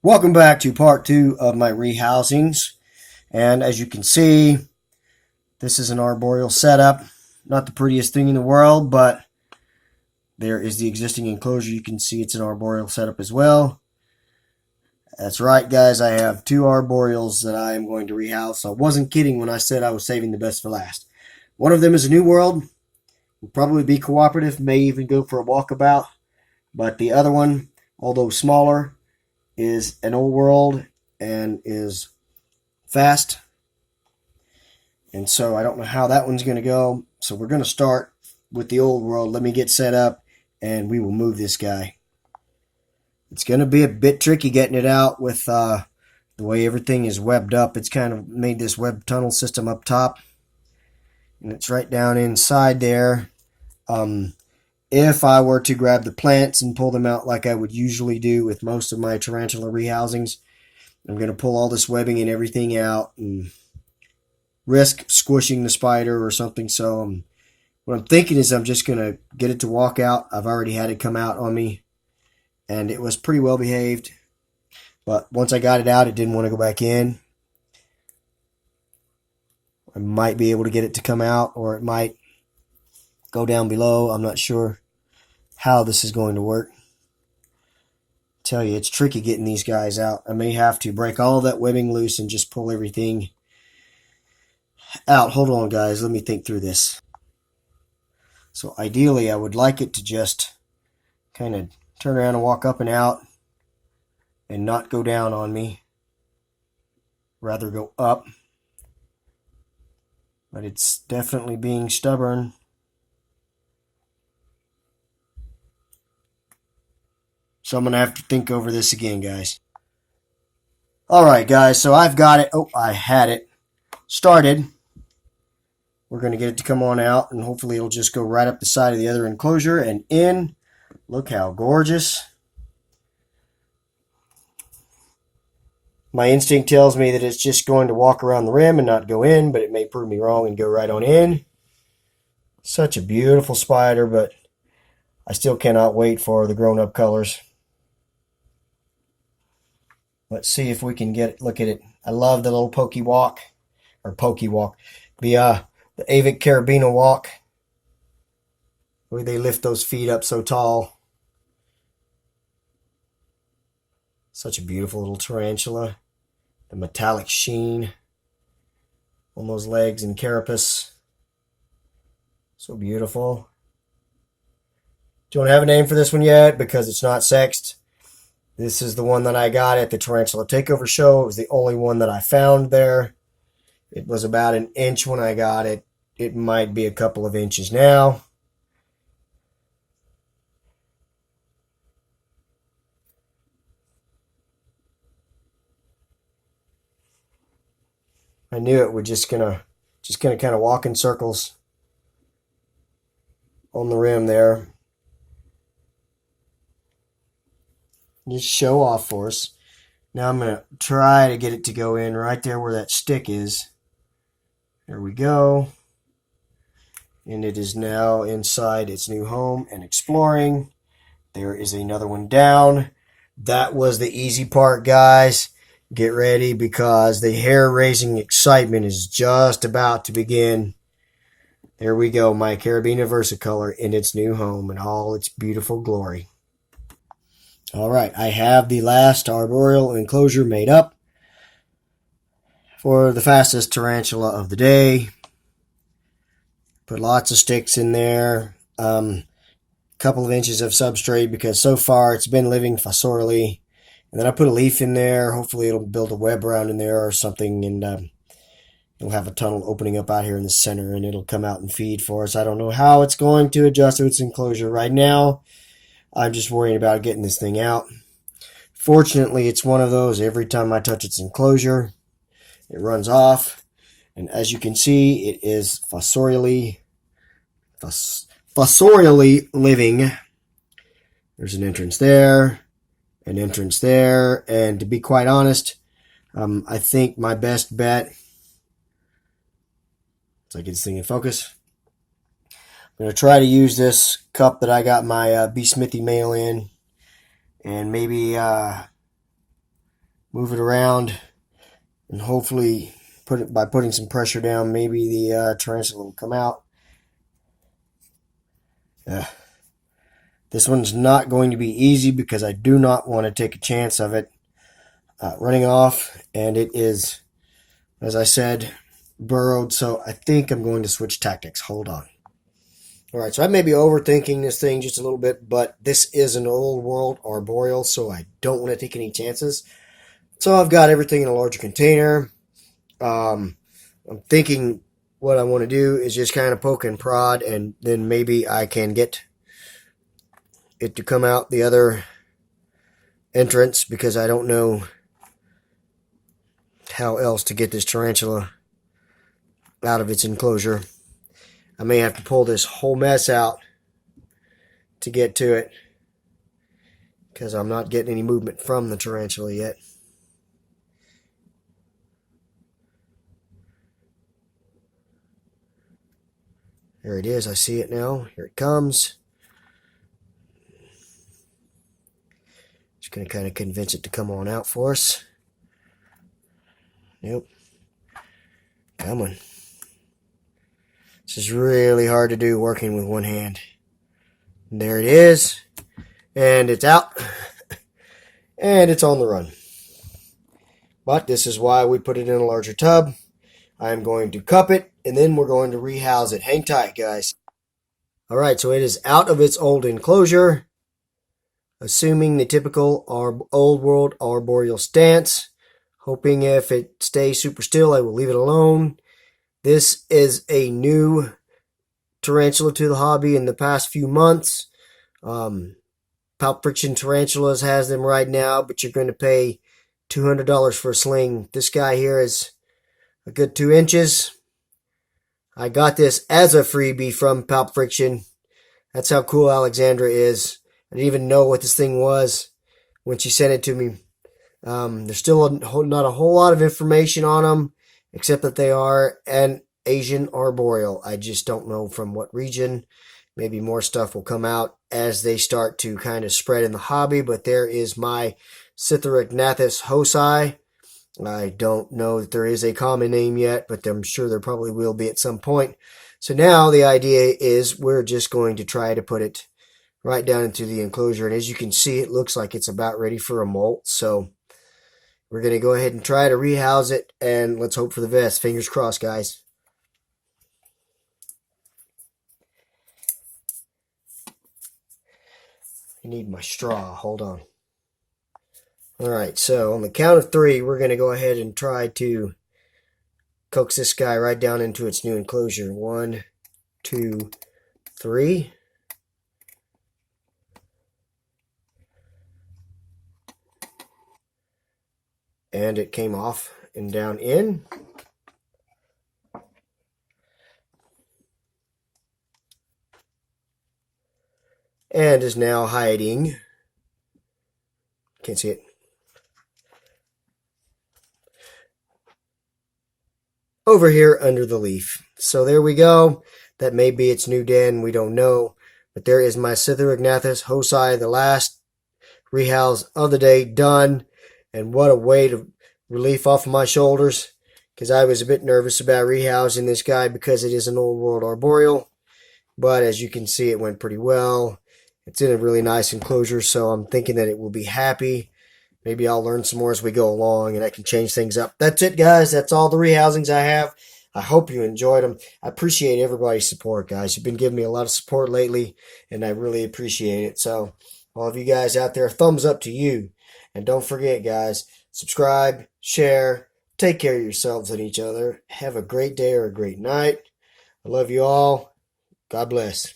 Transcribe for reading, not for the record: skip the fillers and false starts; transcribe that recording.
Welcome back to part two of my rehousings. And as you can see, this is an arboreal setup. Not the prettiest thing in the world, but there is the existing enclosure. You can see it's an arboreal setup as well. That's right, guys. I have two arboreals that I am going to rehouse. I wasn't kidding when I said I was saving the best for last. One of them is a new world. Will probably be cooperative, may even go for a walkabout. But the other one, although smaller, is an old world and is fast. And so I don't know how that one's going to go. So we're going to start with the old world. Let me get set up and we will move this guy. It's going to be a bit tricky getting it out with the way everything is webbed up. It's kind of made this web tunnel system up top. And it's right down inside there. If I were to grab the plants and pull them out like I would usually do with most of my tarantula rehousings, I'm going to pull all this webbing and everything out and risk squishing the spider or something. So what I'm thinking is I'm just going to get it to walk out. I've already had it come out on me, and it was pretty well behaved. But once I got it out, it didn't want to go back in. I might be able to get it to come out, or it might go down below. I'm not sure how this is going to work. I tell you, it's tricky getting these guys out. I may have to break all that webbing loose and just pull everything out. Hold on, guys. Let me think through this. So ideally, I would like it to just kind of turn around and walk up and out and not go down on me. Rather go up. But it's definitely being stubborn. So I'm going to have to think over this again, guys. Alright, guys. So I've got it. Oh, I had it started. We're going to get it to come on out, and hopefully it'll just go right up the side of the other enclosure and in. Look how gorgeous. My instinct tells me that it's just going to walk around the rim and not go in, but it may prove me wrong and go right on in. Such a beautiful spider, but I still cannot wait for the grown-up colors. Let's see if we can look at it. I love the little pokey walk, the Avic carabiner walk. The way they lift those feet up so tall. Such a beautiful little tarantula. The metallic sheen on those legs and carapace. So beautiful. Don't have a name for this one yet because it's not sexed. This is the one that I got at the Tarantula Takeover show. It was the only one that I found there. It was about an inch when I got it. It might be a couple of inches now. I knew it would just gonna kind of walk in circles on the rim there. Just show off for us. Now I'm going to try to get it to go in right there where that stick is. There we go. And it is now inside its new home and exploring. There is another one down. That was the easy part, guys. Get ready because the hair-raising excitement is just about to begin. There we go, my Carabiner Versicolor in its new home in all its beautiful glory. Alright, I have the last arboreal enclosure made up for the fastest tarantula of the day. Put lots of sticks in there. Couple of inches of substrate because so far it's been living fossorially. And then I put a leaf in there. Hopefully it'll build a web around in there or something, and it'll have a tunnel opening up out here in the center, and it'll come out and feed for us. I don't know how it's going to adjust to its enclosure right now. I'm just worrying about getting this thing out. Fortunately, it's one of those, every time I touch its enclosure, it runs off. And as you can see, it is fossorially living. There's an entrance there, an entrance there, and to be quite honest, I think my best bet, so I get this thing in focus, I'm going to try to use this cup that I got my B. Smithy mail in, and maybe move it around, and hopefully by putting some pressure down, maybe the tarantula will come out. This one's not going to be easy because I do not want to take a chance of it running off, and it is, as I said, burrowed, so I think I'm going to switch tactics. Hold on. Alright, so I may be overthinking this thing just a little bit, but this is an old world arboreal, so I don't want to take any chances. So I've got everything in a larger container. I'm thinking what I want to do is just kind of poke and prod, and then maybe I can get it to come out the other entrance, because I don't know how else to get this tarantula out of its enclosure. I may have to pull this whole mess out to get to it, because I'm not getting any movement from the tarantula yet. There it is. I see it now. Here it comes. Just going to kind of convince it to come on out for us. Nope. Come on. This is really hard to do working with one hand. And there it is. And it's out. And it's on the run. But this is why we put it in a larger tub. I'm going to cup it, and then we're going to rehouse it. Hang tight, guys. Alright, so it is out of its old enclosure. Assuming the typical old world arboreal stance. Hoping if it stays super still, I will leave it alone. This is a new tarantula to the hobby in the past few months. Pulp Friction Tarantulas has them right now, but you're going to pay $200 for a sling. This guy here is a good 2 inches. I got this as a freebie from Pulp Friction. That's how cool Alexandra is. I didn't even know what this thing was when she sent it to me. There's still not a whole lot of information on them, except that they are an Asian arboreal. I just don't know from what region. Maybe more stuff will come out as they start to kind of spread in the hobby, but there is my Citharognathus hosi. I don't know that there is a common name yet, but I'm sure there probably will be at some point. So now the idea is we're just going to try to put it right down into the enclosure, and as you can see, it looks like it's about ready for a molt. So we're going to go ahead and try to rehouse it, and let's hope for the best. Fingers crossed, guys. I need my straw. Hold on. Alright, so on the count of 3, we're going to go ahead and try to coax this guy right down into its new enclosure. 1, 2, 3. And it came off and down in. And is now hiding. Can't see it. Over here under the leaf. So there we go. That may be its new den. We don't know. But there is my Citharognathus hosi, the last rehouse of the day, done. And what a weight of relief off of my shoulders, because I was a bit nervous about rehousing this guy because it is an old world arboreal. But as you can see, it went pretty well. It's in a really nice enclosure, so I'm thinking that it will be happy. Maybe I'll learn some more as we go along, and I can change things up. That's it, guys. That's all the rehousings I have. I hope you enjoyed them. I appreciate everybody's support, guys. You've been giving me a lot of support lately, and I really appreciate it. So, all of you guys out there, thumbs up to you. And don't forget, guys, subscribe, share, take care of yourselves and each other. Have a great day or a great night. I love you all. God bless.